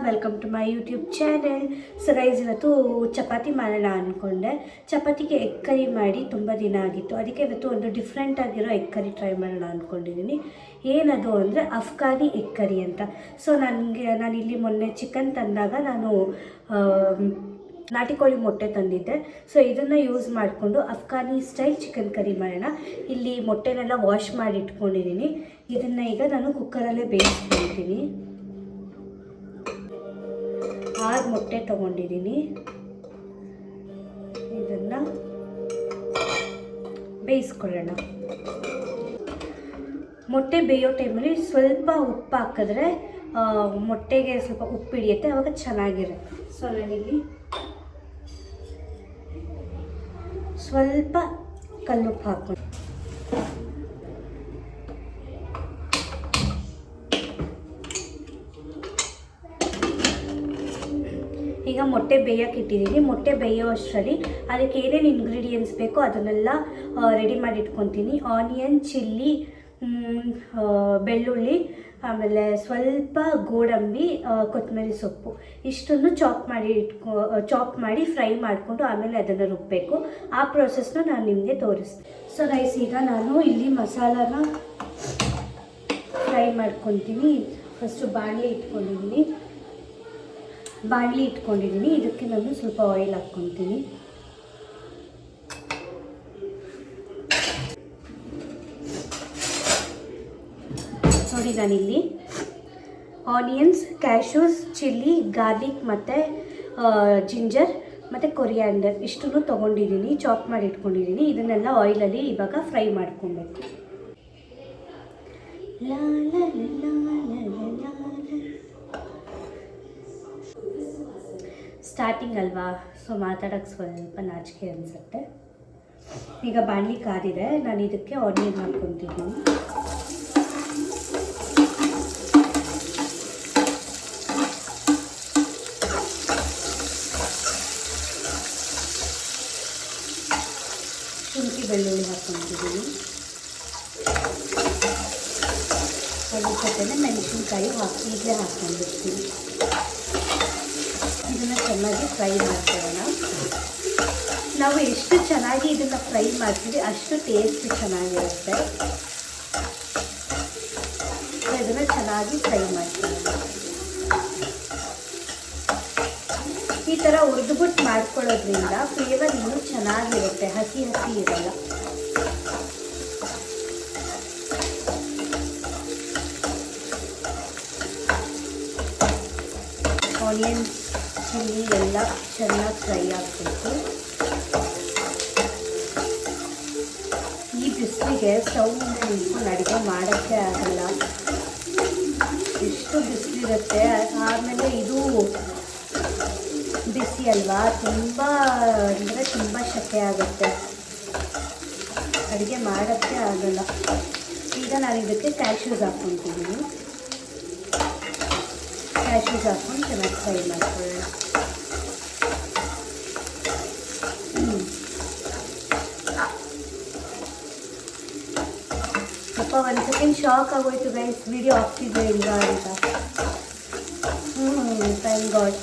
Welcome to my YouTube channel. So guys, ಇವತ್ತು ಚಪಾತಿ ಮಾಡೋಣ ಅಂದ್ಕೊಂಡೆ. ಚಪಾತಿಗೆ ಎಗ್ ಕರಿ ಮಾಡಿ ತುಂಬ ದಿನ ಆಗಿತ್ತು, ಅದಕ್ಕೆ ಇವತ್ತು ಒಂದು ಡಿಫ್ರೆಂಟ್ ಆಗಿರೋ ಎಗ್ ಕರಿ ಟ್ರೈ ಮಾಡೋಣ ಅಂದ್ಕೊಂಡಿದ್ದೀನಿ. ಏನದು ಅಂದರೆ ಅಫ್ಘಾನಿ ಎಗ್ ಕರಿ ಅಂತ. ಸೊ ನಾನಿಲ್ಲಿ ಮೊನ್ನೆ ಚಿಕನ್ ತಂದಾಗ ನಾನು ನಾಟಿ ಕೋಳಿ ಮೊಟ್ಟೆ ತಂದಿದ್ದೆ. ಸೊ ಇದನ್ನು ಯೂಸ್ ಮಾಡಿಕೊಂಡು ಅಫ್ಘಾನಿ ಸ್ಟೈಲ್ ಚಿಕನ್ ಕರಿ ಮಾಡೋಣ. ಇಲ್ಲಿ ಮೊಟ್ಟೆನೆಲ್ಲ ವಾಶ್ ಮಾಡಿ ಇಟ್ಕೊಂಡಿದ್ದೀನಿ. ಇದನ್ನು ಈಗ ನಾನು ಕುಕ್ಕರಲ್ಲೇ ಬೇಯಿಸ್ಕೊಳ್ತೀನಿ. 6 ಮೊಟ್ಟೆ ತೊಗೊಂಡಿದ್ದೀನಿ. ಇದನ್ನು ಬೇಯಿಸ್ಕೊಳ್ಳೋಣ. ಮೊಟ್ಟೆ ಬೇಯೋ ಟೈಮಲ್ಲಿ ಸ್ವಲ್ಪ ಉಪ್ಪು ಹಾಕಿದ್ರೆ ಮೊಟ್ಟೆಗೆ ಸ್ವಲ್ಪ ಉಪ್ಪು ಹಿಡಿಯುತ್ತೆ, ಆವಾಗ ಚೆನ್ನಾಗಿರುತ್ತೆ. ಸೊ ನಾನಿಲ್ಲಿ ಸ್ವಲ್ಪ ಕಲ್ಲುಪ್ಪು ಹಾಕ್ಕೊಂಡು ಈಗ ಮೊಟ್ಟೆ ಬೇಯೋಕೆ ಇಟ್ಟಿದ್ದೀನಿ. ಮೊಟ್ಟೆ ಬೇಯೋ ಅಷ್ಟರಲ್ಲಿ ಅದಕ್ಕೆ ಏನೇನು ಇಂಗ್ರೀಡಿಯೆಂಟ್ಸ್ ಬೇಕೋ ಅದನ್ನೆಲ್ಲ ರೆಡಿ ಮಾಡಿ ಇಟ್ಕೊತೀನಿ. ಆನಿಯನ್, ಚಿಲ್ಲಿ, ಬೆಳ್ಳುಳ್ಳಿ, ಆಮೇಲೆ ಸ್ವಲ್ಪ ಗೋಡಂಬಿ, ಕೊತ್ತಂಬರಿ ಸೊಪ್ಪು, ಇಷ್ಟನ್ನು ಚಾಪ್ ಮಾಡಿ ಫ್ರೈ ಮಾಡಿಕೊಂಡು ಆಮೇಲೆ ಅದನ್ನು ರುಬ್ಬಬೇಕು. ಆ ಪ್ರೊಸೆಸ್ನ ನಾನು ನಿಮಗೆ ತೋರಿಸ್ತೀನಿ. ಸೊ ಗೈಸ್, ಈಗ ನಾನು ಇಲ್ಲಿ ಮಸಾಲಾನ ಫ್ರೈ ಮಾಡ್ಕೊತೀನಿ. ಫಸ್ಟು ಬಾಣಲಿ ಇಟ್ಕೊಂಡಿದ್ದೀನಿ. ಇದಕ್ಕೆ ನಾನು ಸ್ವಲ್ಪ ಆಯಿಲ್ ಹಾಕ್ಕೊತೀನಿ. ನೋಡಿ, ನಾನಿಲ್ಲಿ ಆನಿಯನ್ಸ್, ಕ್ಯಾಶ್ಯೂಸ್, ಚಿಲ್ಲಿ, ಗಾರ್ಲಿಕ್ ಮತ್ತು ಜಿಂಜರ್ ಮತ್ತು ಕೊರಿಯಾಂಡರ್ ಇಷ್ಟನ್ನು ತೊಗೊಂಡಿದ್ದೀನಿ, ಚಾಪ್ ಮಾಡಿ ಇಟ್ಕೊಂಡಿದ್ದೀನಿ. ಇದನ್ನೆಲ್ಲ ಆಯಿಲಲ್ಲಿ ಇವಾಗ ಫ್ರೈ ಮಾಡ್ಕೊಬೇಕು. ಸ್ಟಾರ್ಟಿಂಗ್ ಅಲ್ವಾ, ಸೊ ಮಾತಾಡೋಕ್ಕೆ ಸ್ವಲ್ಪ ನಾಚಿಕೆ ಅನಿಸುತ್ತೆ. ಈಗ ಬಾಣಲಿ ಕಾದಿದೆ, ನಾನು ಇದಕ್ಕೆ ಆನಿಯನ್ ಹಾಕ್ಕೊತಿದ್ದೀನಿ. ಶುಂಠಿ ಬೆಳ್ಳುಳ್ಳಿ ಹಾಕ್ಕೊತಿದ್ದೀನಿ. ಅದ್ರ ಜೊತೆನೇ ಮೆಣಸಿನ್ಕಾಯಿ ಈಗಲೇ ಹಾಕ್ಕೊಂಡಿರ್ತೀನಿ. ಇದನ್ನು ಚೆನ್ನಾಗಿ ಫ್ರೈ ಮಾಡ್ಕೊಳ್ಳೋಣ. ನಾವು ಎಷ್ಟು ಚೆನ್ನಾಗಿ ಇದನ್ನು ಫ್ರೈ ಮಾಡ್ತೀವಿ ಅಷ್ಟು ಟೇಸ್ಟ್ ಚೆನ್ನಾಗಿರುತ್ತೆ. ಇದನ್ನು ಚೆನ್ನಾಗಿ ಫ್ರೈ ಮಾಡ್ಕೊಳ್ಳೋಣ. ಈ ಥರ ಹುರಿದ್ಬಿಟ್ಟು ಮಾಡ್ಕೊಳ್ಳೋದ್ರಿಂದ ಫ್ಲೇವರ್ ಇನ್ನೂ ಚೆನ್ನಾಗಿರುತ್ತೆ, ಹಸಿ ಇರಲ್ಲ. ಆನಿಯನ್, ಚಿಲ್ಲಿ ಎಲ್ಲ ಚೆನ್ನಾಗಿ ಫ್ರೈ ಆಗಬೇಕು. ಈ ಬಿಸಿಲಿಗೆ ಸ್ಟವ್ ಮುಂದೆ ನಿಂತ್ಕೊಂಡು ಅಡುಗೆ ಮಾಡೋಕ್ಕೆ ಆಗಲ್ಲ, ಎಷ್ಟು ಬಿಸಿಲಿರುತ್ತೆ. ಆಮೇಲೆ ಇದು ಬಿಸಿ ಅಲ್ವಾ, ತುಂಬ ಅಂದರೆ ತುಂಬ ಸೆಕೆ ಆಗುತ್ತೆ, ಅಡುಗೆ ಮಾಡೋಕ್ಕೆ ಆಗಲ್ಲ. ಈಗ ನಾನು ಇದಕ್ಕೆ ಕ್ಯಾಶ್ಯೂಸ್ ಹಾಕ್ಕೊತಿದ್ದೀನಿ. ಕ್ಯಾಶ್ಯೂಸ್ ಹಾಕ್ಕೊಂಡು ಚೆನ್ನಾಗಿ ಫ್ರೈ ಮಾಡ್ಕೊಳ್ಳೋಣ. ಸ್ವಲ್ಪ 1 ಸೆಕೆಂಡ್ ಶಾಕ್ ಆಗೋಯ್ತು ಗೈಸ್, ವಿಡಿಯೋ ಆಗ್ತಿದೆ ಇಲ್ಲ ಅಂತ. Thank god.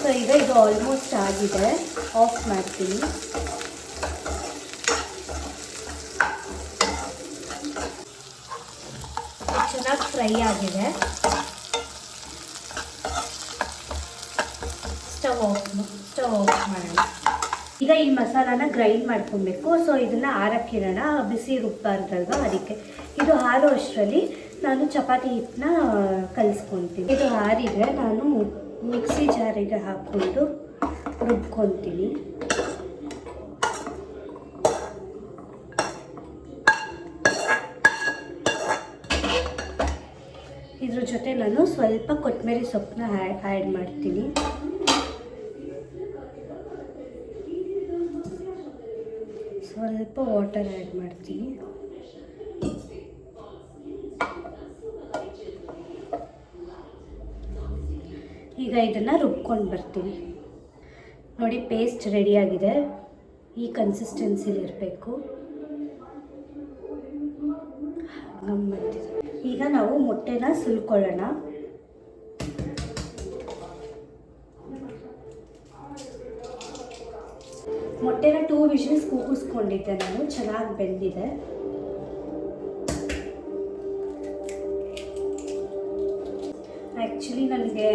ಸೊ ಈಗ ಇದು ಆಲ್ಮೋಸ್ಟ್ ಆಗಿದೆ, ಆಫ್ ಮಾಡ್ತೀನಿ. ಚೆನ್ನಾಗಿ ಫ್ರೈ ಆಗಿದೆ. ಸ್ಟವ್ ಆಫ್ ಮಾಡೋಣ. ಈಗ ಈ ಮಸಾಲಾನ ಗ್ರೈಂಡ್ ಮಾಡ್ಕೊಬೇಕು. ಸೊ ಇದನ್ನು ಆರಕ್ಕಿಡೋಣ, ಬಿಸಿ ರುಬ್ಬಾರ್ದಲ್ವ, ಅದಕ್ಕೆ. ಇದು ಆರೋ ಅಷ್ಟರಲ್ಲಿ ನಾನು ಚಪಾತಿ ಹಿಟ್ಟನ್ನ ಕಲಿಸ್ಕೊತೀನಿ. ಇದು ಆರಿದ್ರೆ ನಾನು ಮಿಕ್ಸಿ ಜಾರಿಗೆ ಹಾಕ್ಕೊಂಡು ರುಬ್ಕೊತೀನಿ. ಇದ್ರ ಜೊತೆ ನಾನು ಸ್ವಲ್ಪ ಕೊತ್ತಂಬರಿ ಸೊಪ್ಪನ್ನ ಆ್ಯಡ್ ಮಾಡ್ತೀನಿ. ಸ್ವಲ್ಪ ವಾಟರ್ ಆ್ಯಡ್ ಮಾಡ್ತೀನಿ. ಈಗ ಈಗ ಇದನ್ನು ರುಬ್ಕೊಂಡು ಬರ್ತೀನಿ. ನೋಡಿ ಪೇಸ್ಟ್ ರೆಡಿಯಾಗಿದೆ. ಈ ಕನ್ಸಿಸ್ಟೆನ್ಸಿಲಿ ಇರಬೇಕು. ಈಗ ನಾವು ಮೊಟ್ಟೆನ ಸುಲ್ಕೊಳ್ಳೋಣ. ಮೊಟ್ಟೆನ 2 ವಿಷಲ್ಸ್ ಕೂಗಿಸ್ಕೊಂಡಿದ್ದೆ ನಾನು, ಚೆನ್ನಾಗಿ ಬೆಂದಿದೆ. ಆ್ಯಕ್ಚುಲಿ ನನಗೆ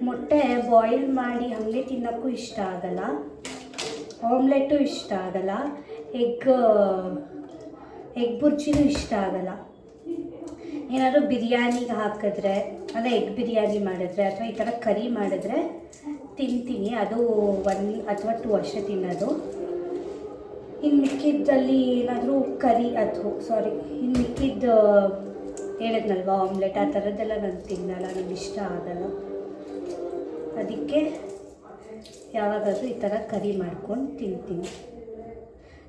ಮೊಟ್ಟೆ ಬಾಯ್ಲ್ ಮಾಡಿ ಹಾಗೆ ತಿನ್ನೋಕ್ಕೂ ಇಷ್ಟ ಆಗಲ್ಲ, ಆಮ್ಲೆಟ್ಟು ಇಷ್ಟ ಆಗಲ್ಲ, ಎಗ್ ಬುರ್ಜಿನೂ ಇಷ್ಟ ಆಗಲ್ಲ. ಏನಾದರೂ ಬಿರಿಯಾನಿಗೆ ಹಾಕಿದ್ರೆ, ಅಂದರೆ ಎಗ್ ಬಿರಿಯಾನಿ ಮಾಡಿದ್ರೆ ಅಥವಾ ಈ ಥರ ಕರಿ ಮಾಡಿದ್ರೆ ತಿಂತೀನಿ. ಅದು 1 ಅಥವಾ 2 ಅಷ್ಟೇ ತಿನ್ನೋದು. ಇನ್ನು ಮಿಕ್ಕಿದ್ದಲ್ಲಿ ಏನಾದರೂ ಕರಿ ಇನ್ನು ಮಿಕ್ಕಿದ್ದು ಹೇಳಿದ್ನಲ್ವ ಆಮ್ಲೆಟ್, ಆ ಥರದ್ದೆಲ್ಲ ನಾನು ತಿನ್ನಲ್ಲ, ನನಗೆ ಇಷ್ಟ ಆಗಲ್ಲ. ಅದಕ್ಕೆ ಯಾವಾಗಾದರೂ ಈ ಥರ ಕರಿ ಮಾಡ್ಕೊಂಡು ತಿಂತೀನಿ.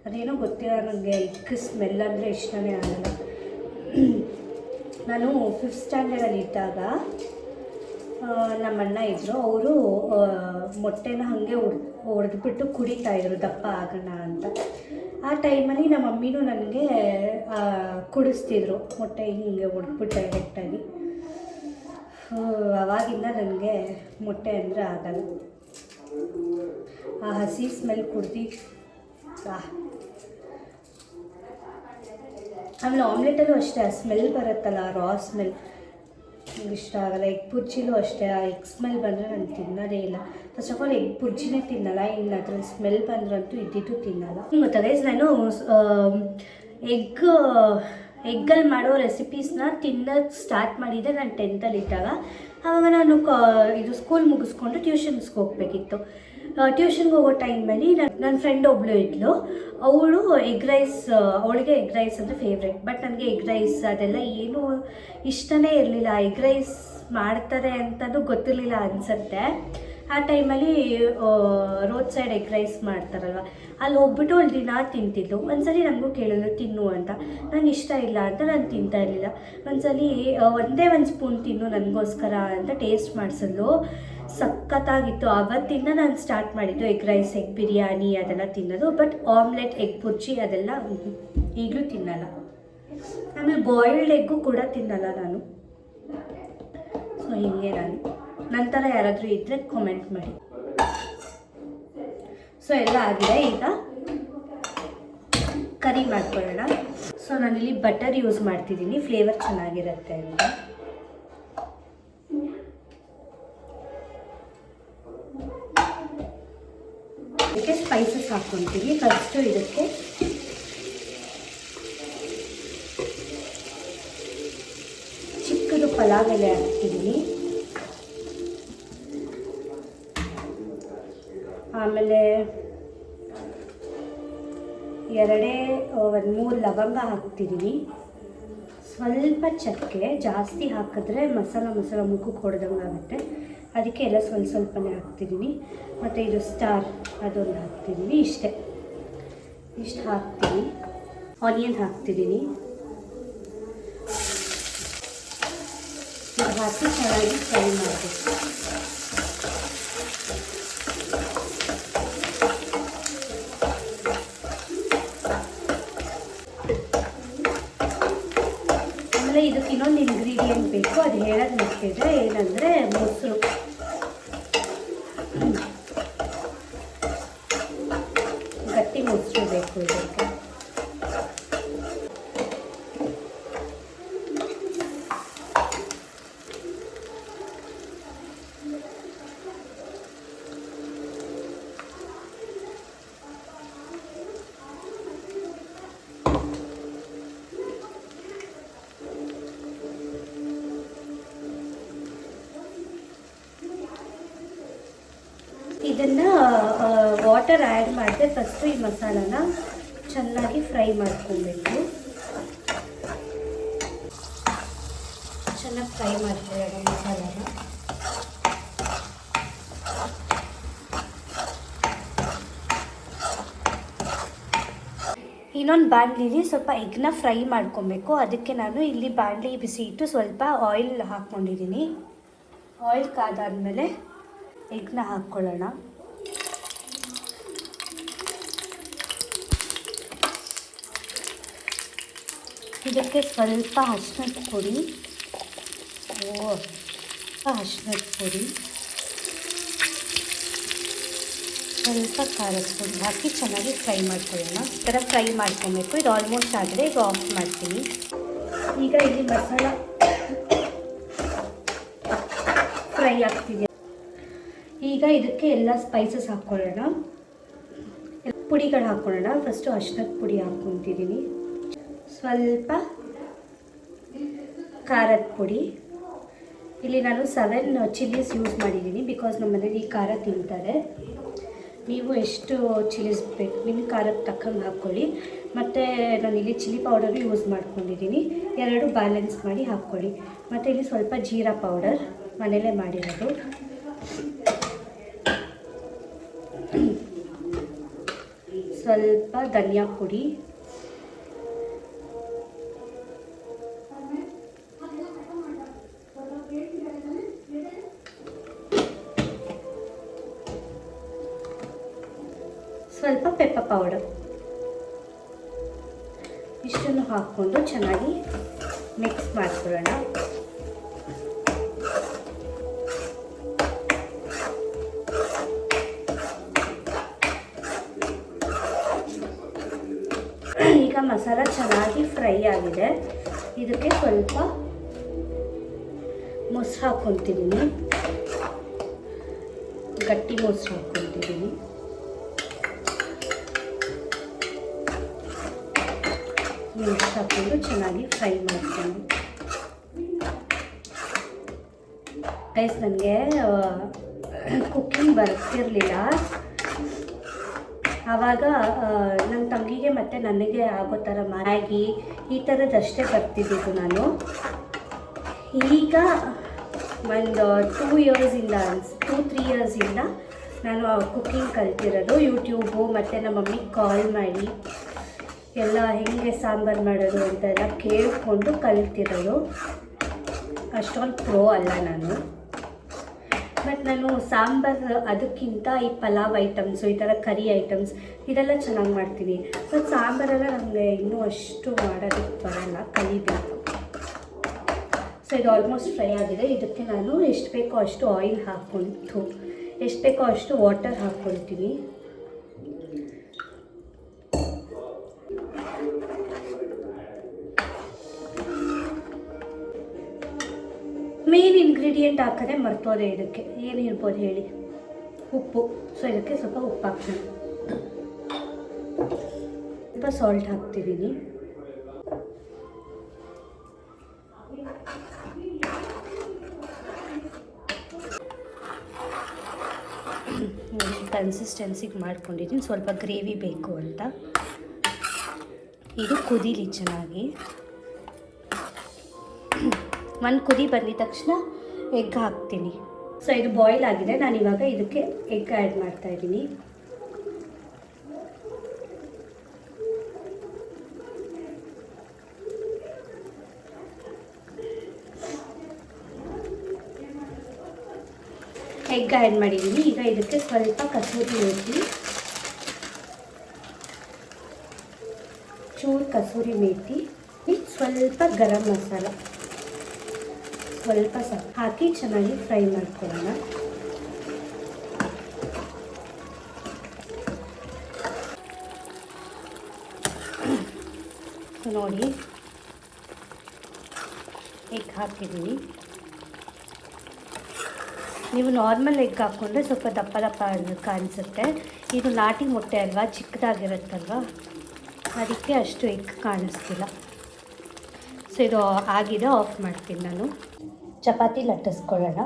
ಅದೇನೋ ಗೊತ್ತಿಲ್ಲ, ನನಗೆ ಎಗ್ ಸ್ಮೆಲ್ ಅಂದರೆ ಇಷ್ಟನೇ ಆಗಲ್ಲ. ನಾನು 5th ಸ್ಟ್ಯಾಂಡರ್ಡಲ್ಲಿ ಇದ್ದಾಗ ನಮ್ಮಣ್ಣ ಇದ್ದರು, ಅವರು ಮೊಟ್ಟೆನ ಹಾಗೆ ಹೊಡೆದ್ಬಿಟ್ಟು ಕುಡಿತಾಯಿದ್ರು ದಪ್ಪ ಆಗೋಣ ಅಂತ. ಆ ಟೈಮಲ್ಲಿ ನಮ್ಮ ಮಮ್ಮಿನೂ ನನಗೆ ಕುಡಿಸ್ತಿದ್ರು ಮೊಟ್ಟೆ ಹಿಂಗೆ ಹೊಡೆದ್ಬಿಟ್ಟು ಡೈರೆಕ್ಟಾಗಿ. ಆವಾಗಿಂದ ನನಗೆ ಮೊಟ್ಟೆ ಅಂದರೆ ಆಗಲ್ಲ. ಆ ಹಸಿ ಸ್ಮೆಲ್ ಕುಡ್ದು ಆಮೇಲೆ ಆಮ್ಲೆಟಲ್ಲೂ ಅಷ್ಟೇ ಆ ಸ್ಮೆಲ್ ಬರುತ್ತಲ್ಲ, ರಾ ಸ್ಮೆಲ್ ನನಗೆ ಇಷ್ಟ ಆಗಲ್ಲ. ಎಗ್ ಬುರ್ಜಿಲೂ ಅಷ್ಟೇ, ಆ ಎಗ್ ಸ್ಮೆಲ್ ಬಂದರೆ ನಾನು ತಿನ್ನೋದೇ ಇಲ್ಲ. ಫಸ್ಟ್ ಆಫ್ ಆಲ್ ಎಗ್ ಬುರ್ಜಿನೇ ತಿನ್ನಲ್ಲ, ಇನ್ನು ಅದ್ರಲ್ಲಿ ಸ್ಮೆಲ್ ಬಂದ್ರಂತೂ ಇದ್ದಿದ್ದು ತಿನ್ನಲ್ಲ. ಗೊತ್ತಾಗ ನಾನು ಎಗ್ಗಲ್ಲಿ ಮಾಡೋ ರೆಸಿಪೀಸ್ನ ತಿನ್ನೋದು ಸ್ಟಾರ್ಟ್ ಮಾಡಿದ್ದೆ ನಾನು 10th ಇದ್ದಾಗ. ಆವಾಗ ನಾನು ಇದು ಸ್ಕೂಲ್ ಮುಗಿಸ್ಕೊಂಡು ಟ್ಯೂಷನ್ಸ್ಗೆ ಹೋಗಬೇಕಿತ್ತು. ಟ್ಯೂಷನ್ಗೆ ಹೋಗೋ ಟೈಮಲ್ಲಿ ನನ್ನ ಫ್ರೆಂಡ್ ಒಬ್ಬಳು ಇದ್ಲು, ಅವಳು ಅವಳಿಗೆ ಎಗ್ ರೈಸ್ ಅಂದರೆ ಫೇವ್ರೆಟ್. ಬಟ್ ನನಗೆ ಎಗ್ ರೈಸ್ ಅದೆಲ್ಲ ಏನೂ ಇಷ್ಟನೇ ಇರಲಿಲ್ಲ. ಎಗ್ ರೈಸ್ ಮಾಡ್ತಾರೆ ಅಂತಲೂ ಗೊತ್ತಿರಲಿಲ್ಲ ಅನಿಸುತ್ತೆ. ಆ ಟೈಮಲ್ಲಿ ರೋಡ್ ಸೈಡ್ ಎಗ್ ರೈಸ್ ಮಾಡ್ತಾರಲ್ವ, ಅಲ್ಲಿ ಹೋಗ್ಬಿಟ್ಟು ಅಲ್ಲಿ ದಿನ ತಿಂತಿದ್ದು. ಒಂದ್ಸಲಿ ನನಗೂ ಕೇಳಿದ್ರು ತಿನ್ನು ಅಂತ, ನಂಗೆ ಇಷ್ಟ ಇಲ್ಲ ಅಂತ ನಾನು ತಿಂತಾ ಇರಲಿಲ್ಲ. ಒಂದ್ಸಲಿ ಒಂದು ಸ್ಪೂನ್ ತಿನ್ನು ನನಗೋಸ್ಕರ ಅಂತ ಟೇಸ್ಟ್ ಮಾಡಿಸಿದ್ಲು, ಸಖತ್ತಾಗಿತ್ತು. ಆವತ್ತಿಂದ ನಾನು ಸ್ಟಾರ್ಟ್ ಮಾಡಿದ್ದು ಎಗ್ ರೈಸ್, ಎಗ್ ಬಿರಿಯಾನಿ ಅದೆಲ್ಲ ತಿನ್ನೋದು. ಬಟ್ ಆಮ್ಲೆಟ್, ಎಗ್ ಬುರ್ಜಿ ಅದೆಲ್ಲ ಈಗಲೂ ತಿನ್ನಲ್ಲ. ಆಮೇಲೆ ಬಾಯ್ಲ್ಡ್ ಎಗ್ಗು ಕೂಡ ತಿನ್ನಲ್ಲ ನಾನು. ಸೊ ಹೀಗೆ ನಾನು ನಂತರ ಯಾರಾದರೂ ಇದ್ದರೆ ಕಾಮೆಂಟ್ ಮಾಡಿ. ಸೊ ಎಲ್ಲ ಆಗಿದೆ, ಈಗ ಕರಿ ಮಾಡ್ಕೊಳ್ಳೋಣ. ಸೊ ನಾನಿಲ್ಲಿ ಬಟರ್ ಯೂಸ್ ಮಾಡ್ತಿದ್ದೀನಿ, ಫ್ಲೇವರ್ ಚೆನ್ನಾಗಿರುತ್ತೆ ಅಂತ. ಇದಕ್ಕೆ ಸ್ಪೈಸಸ್ ಹಾಕ್ಕೊಳ್ತೀವಿ. ಫಸ್ಟು ಇದಕ್ಕೆ ಚಿಕ್ಕದು ಪಲಾವ್ ಎಲೆ ಹಾಕ್ತಿದ್ದೀನಿ. ಆಮೇಲೆ 2-3 ಲವಂಗ ಹಾಕ್ತಿದ್ದೀನಿ. ಸ್ವಲ್ಪ ಚಕ್ಕೆ, ಜಾಸ್ತಿ ಹಾಕಿದ್ರೆ ಮಸಾಲ ಮುಖಕ್ಕೆ ಹೊಡೆದಂಗೆ ಆಗುತ್ತೆ, ಅದಕ್ಕೆ ಎಲ್ಲ ಸ್ವಲ್ಪನೇ ಹಾಕ್ತಿದ್ದೀನಿ. ಮತ್ತು ಇದು ಸ್ಟಾರ್ ಅದೊಂದು ಹಾಕ್ತಿದ್ದೀನಿ. ಇಷ್ಟು ಹಾಕ್ತೀನಿ. ಆನಿಯನ್ ಹಾಕ್ತಿದ್ದೀನಿ. ಇದು ಹಾಕಿ ಚೆನ್ನಾಗಿ ಫ್ರೈ ಮಾಡಬೇಕು. ಆಮೇಲೆ ಇದಕ್ಕೆ ಇನ್ನೊಂದು ಇಂಗ್ರೀಡಿಯೆಂಟ್ ಬೇಕು, ಅದು ಹೇಳೋದು ಮರ್ತಿದ್ದೆ. ಏನಂದರೆ ಮೊಸರು. ಗಟ್ಟಿ ಮೊಸರು ಬೇಕು ಇದಕ್ಕೆ. ಇದನ್ನು ವಾಟರ್ ಆ್ಯಡ್ ಮಾಡಿದೆ. ಫಸ್ಟು ಈ ಮಸಾಲಾನ ಚೆನ್ನಾಗಿ ಫ್ರೈ ಮಾಡ್ಕೊಬೇಕು. ಚೆನ್ನಾಗಿ ಫ್ರೈ ಮಾಡ್ಕೊಳ್ಳೋಣ ಮಸಾಲಾನ. ಇನ್ನೊಂದು ಬಾಣಲಿಲಿ ಸ್ವಲ್ಪ ಎಗ್ನ ಫ್ರೈ ಮಾಡ್ಕೊಬೇಕು. ಅದಕ್ಕೆ ನಾನು ಇಲ್ಲಿ ಬಾಣಲಿ ಬಿಸಿ ಇಟ್ಟು ಸ್ವಲ್ಪ ಆಯಿಲ್ ಹಾಕ್ಕೊಂಡಿದ್ದೀನಿ. ಆಯಿಲ್ ಕಾದಾದ್ಮೇಲೆ ಎಗ್ನ ಹಾಕ್ಕೊಳ್ಳೋಣ. ಇದಕ್ಕೆ ಸ್ವಲ್ಪ ಅರಿಶಿನದ ಪುಡಿ, ಅರಿಶಿನದ ಪುಡಿ, ಸ್ವಲ್ಪ ಖಾರದ ಪುಡಿ ಹಾಕಿ ಚೆನ್ನಾಗಿ ಫ್ರೈ ಮಾಡ್ಕೊಳ್ಳೋಣ. ಈ ಥರ ಫ್ರೈ ಮಾಡ್ಕೊಬೇಕು. ಇದು ಆಲ್ಮೋಸ್ಟ್ ಆಗಿದೆ. ಈಗ ಆಫ್ ಮಾಡ್ತೀನಿ. ಈಗ ಇಲ್ಲಿ ಮಸಾಲ ಫ್ರೈ ಆಗ್ತಿದೆ. ಈಗ ಇದಕ್ಕೆ ಎಲ್ಲ ಸ್ಪೈಸಸ್ ಹಾಕ್ಕೊಳ್ಳೋಣ. ಪುಡಿಗಳು ಹಾಕ್ಕೊಳ್ಳೋಣ. ಫಸ್ಟು ಅರಿಶಿನದ ಪುಡಿ ಹಾಕ್ಕೊತಿದ್ದೀನಿ, ಸ್ವಲ್ಪ ಖಾರದ ಪುಡಿ. ಇಲ್ಲಿ ನಾನು 7 ಚಿಲ್ಲೀಸ್ ಯೂಸ್ ಮಾಡಿದ್ದೀನಿ, ಬಿಕಾಸ್ ನಮ್ಮ ಮನೇಲಿ ಈ ಖಾರ ತಿಂತಾರೆ. ನೀವು ಎಷ್ಟು ಚಿಲ್ಲೀಸ್ ಬೇಕು ನಿಮಗೆ ಖಾರಕ್ಕೆ ತಕ್ಕಂಗೆ ಹಾಕ್ಕೊಳ್ಳಿ. ಮತ್ತು ನಾನಿಲ್ಲಿ ಚಿಲ್ಲಿ ಪೌಡರು ಯೂಸ್ ಮಾಡ್ಕೊಂಡಿದ್ದೀನಿ. 2 ಬ್ಯಾಲೆನ್ಸ್ ಮಾಡಿ ಹಾಕ್ಕೊಳ್ಳಿ. ಮತ್ತು ಇಲ್ಲಿ ಸ್ವಲ್ಪ ಜೀರಾ ಪೌಡರ್ ಮನೇಲೇ ಮಾಡಿರೋದು, ಸ್ವಲ್ಪ ಧನಿಯಾ ಪುಡಿ, ಸ್ವಲ್ಪ ಪೆಪ್ಪರ್ ಪೌಡರ್. ಇಷ್ಟನ್ನು ಹಾಕ್ಕೊಂಡು ಚೆನ್ನಾಗಿ ಮಿಕ್ಸ್ ಮಾಡ್ಕೊಳ್ಳೋಣ. ಈಗ ಮಸಾಲ ಚೆನ್ನಾಗಿ ಫ್ರೈ ಆಗಿದೆ. ಇದಕ್ಕೆ ಸ್ವಲ್ಪ ಮೊಸರು ಹಾಕ್ಕೊತಿದ್ದೀನಿ, ಗಟ್ಟಿ ಮೊಸರು ಹಾಕ್ಕೊತಿದ್ದೀನಿ. ಮಿಕ್ಸ್ ಹಾಕ್ಕೊಂಡು ಚೆನ್ನಾಗಿ ಫ್ರೈ ಮಾಡ್ತೀನಿ. ಗೈಸ್, ನನಗೆ ಕುಕ್ಕಿಂಗ್ ಬರ್ತಿರಲಿಲ್ಲ. ಆವಾಗ ನನ್ನ ತಂಗಿಗೆ ಮತ್ತು ನನಗೆ ಆಗೋ ಥರ ಮ್ಯಾಗಿ ಈ ಥರದ್ದಷ್ಟೇ ಬರ್ತಿದ್ದಿದ್ದು ನಾನು. ಈಗ ಒಂದು 2-3 ಇಯರ್ಸಿಂದ ನಾನು ಕುಕ್ಕಿಂಗ್ ಕಲ್ತಿರೋದು. ಯೂಟ್ಯೂಬು ಮತ್ತು ನಮ್ಮ ಮಮ್ಮಿಗೆ ಕಾಲ್ ಮಾಡಿ ಎಲ್ಲ ಹೆಂಗೆ ಸಾಂಬಾರು ಮಾಡೋದು ಅಂತೆಲ್ಲ ಕೇಳಿಕೊಂಡು ಕಲಿತಿರೋದು. ಅಷ್ಟೊಂದು ಪ್ರೋ ಅಲ್ಲ ನಾನು. ಮತ್ತು ನಾನು ಸಾಂಬಾರು ಅದಕ್ಕಿಂತ ಈ ಪಲಾವ್ ಐಟಮ್ಸು, ಈ ಥರ ಕರಿ ಐಟಮ್ಸ್ ಇದೆಲ್ಲ ಚೆನ್ನಾಗಿ ಮಾಡ್ತೀನಿ. ಮತ್ತು ಸಾಂಬಾರೆಲ್ಲ ನನಗೆ ಇನ್ನೂ ಅಷ್ಟು ಮಾಡೋದಕ್ಕೆ ಬರೋಲ್ಲ, ಕಲಿಬೇಕು. ಸೊ ಇದು ಆಲ್ಮೋಸ್ಟ್ ಫ್ರೈ ಆಗಿದೆ. ಇದಕ್ಕೆ ನಾನು ಎಷ್ಟು ಬೇಕೋ ಅಷ್ಟು ಆಯಿಲ್ ಹಾಕ್ಕೊಂಡು ಎಷ್ಟು ಬೇಕೋ ಅಷ್ಟು ವಾಟರ್ ಹಾಕ್ಕೊಳ್ತೀನಿ. ಮೇನ್ ಇಂಗ್ರೀಡಿಯೆಂಟ್ ಹಾಕೋದೇ ಮರ್ತೋದೆ. ಇದಕ್ಕೆ ಏನಿರ್ಬೋದು ಹೇಳಿ? ಉಪ್ಪು. ಸೊ ಇದಕ್ಕೆ ಸ್ವಲ್ಪ ಉಪ್ಪು ಹಾಕ್ತೀನಿ, ಸ್ವಲ್ಪ ಸಾಲ್ಟ್ ಹಾಕ್ತಿದ್ದೀನಿ. ಕನ್ಸಿಸ್ಟೆನ್ಸಿಗೆ ಮಾಡ್ಕೊಂಡಿದ್ದೀನಿ. ಸ್ವಲ್ಪ ಗ್ರೇವಿ ಬೇಕು ಅಂತ. ಇದು ಕುದೀಲಿ ಚೆನ್ನಾಗಿ. ಒಂದು ಕುದಿ ಬಂದಿದ ತಕ್ಷಣ ಎಗ್ ಹಾಕ್ತೀನಿ. ಸೊ ಇದು ಬಾಯ್ಲ್ ಆಗಿದೆ. ನಾನು ಇವಾಗ ಇದಕ್ಕೆ ಎಗ್ ಆ್ಯಡ್ ಮಾಡ್ತಾಯಿದ್ದೀನಿ. ಎಗ್ ಆ್ಯಡ್ ಮಾಡಿದ್ದೀನಿ. ಈಗ ಇದಕ್ಕೆ ಸ್ವಲ್ಪ ಕಸೂರಿ ಮೇಥಿ, ಚೂರು ಕಸೂರಿ ಮೇಥಿ, ಸ್ವಲ್ಪ ಗರಂ ಮಸಾಲ ಸ್ವಲ್ಪ ಹಾಕಿ ಚೆನ್ನಾಗಿ ಫ್ರೈ ಮಾಡ್ಕೊಳ್ಳೋಣ. ನೋಡಿ, ಎಗ್ ಹಾಕಿದ್ದೀನಿ. ನೀವು ನಾರ್ಮಲ್ ಎಗ್ ಹಾಕ್ಕೊಂಡ್ರೆ ಸ್ವಲ್ಪ ದಪ್ಪ ದಪ್ಪ ಕಾಣಿಸುತ್ತೆ. ಇದು ನಾಟಿ ಮೊಟ್ಟೆ ಅಲ್ವಾ, ಚಿಕ್ಕದಾಗಿರುತ್ತಲ್ವ, ಅದಕ್ಕೆ ಅಷ್ಟು ಎಗ್ ಕಾಣಿಸ್ತಿಲ್ಲ. ಸೊ ಇದು ಆಗಿದೆ, ಆಫ್ ಮಾಡ್ತೀನಿ ನಾನು. ಚಪಾತಿ ಲಟ್ಟಿಸ್ಕೊಳ್ಳೋಣ.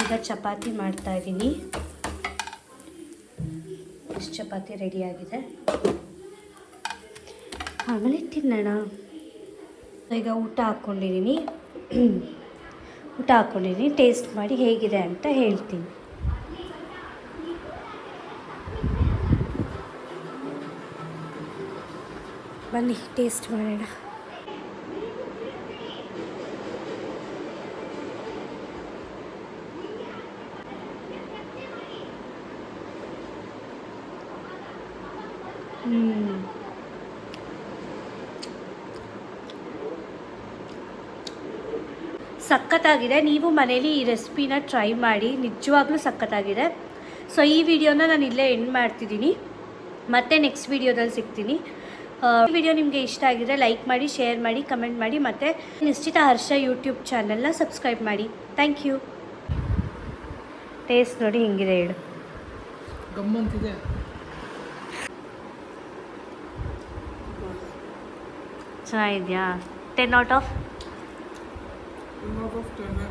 ಈಗ ಚಪಾತಿ ಮಾಡ್ತಾಯಿದ್ದೀನಿ. ಇಷ್ಟು ಚಪಾತಿ ರೆಡಿಯಾಗಿದೆ. ಆಮೇಲೆ ತಿನ್ನೋಣ. ಈಗ ಊಟ ಹಾಕ್ಕೊಂಡಿದ್ದೀನಿ ಟೇಸ್ಟ್ ಮಾಡಿ ಹೇಗಿದೆ ಅಂತ ಹೇಳ್ತೀನಿ. ಬನ್ನಿ ಟೇಸ್ಟ್ ಮಾಡೋಣ. ಸಖತ್ತಾಗಿದೆ. ನೀವು ಮನೇಲಿ ಈ ರೆಸಿಪಿನ ಟ್ರೈ ಮಾಡಿ, ನಿಜವಾಗ್ಲೂ ಸಖತ್ತಾಗಿದೆ. ಸೊ ಈ ವಿಡಿಯೋನ ನಾನು ಇಲ್ಲೇ ಎಂಡ್ ಮಾಡ್ತಿದ್ದೀನಿ. ಮತ್ತೆ ನೆಕ್ಸ್ಟ್ ವಿಡಿಯೋದಲ್ಲಿ ಸಿಗ್ತೀನಿ. ಈ ವಿಡಿಯೋ ನಿಮಗೆ ಇಷ್ಟ ಆಗಿದ್ರೆ ಲೈಕ್ ಮಾಡಿ, ಶೇರ್ ಮಾಡಿ, ಕಮೆಂಟ್ ಮಾಡಿ, ಮತ್ತು ನಿಶ್ಚಿತ ಹರ್ಷ ಯೂಟ್ಯೂಬ್ ಚಾನಲ್ನ ಸಬ್ಸ್ಕ್ರೈಬ್ ಮಾಡಿ. Thank you. ಟೇಸ್ಟ್ ನೋಡಿ ಹಿಂಗಿದೆ, ಹೇಳು. ಗಮ್ಮಂತಿದೆ. ಚೆನ್ನಾಗಿದೆಯಾ? 10 ಔಟ್ ಆಫ್ 10.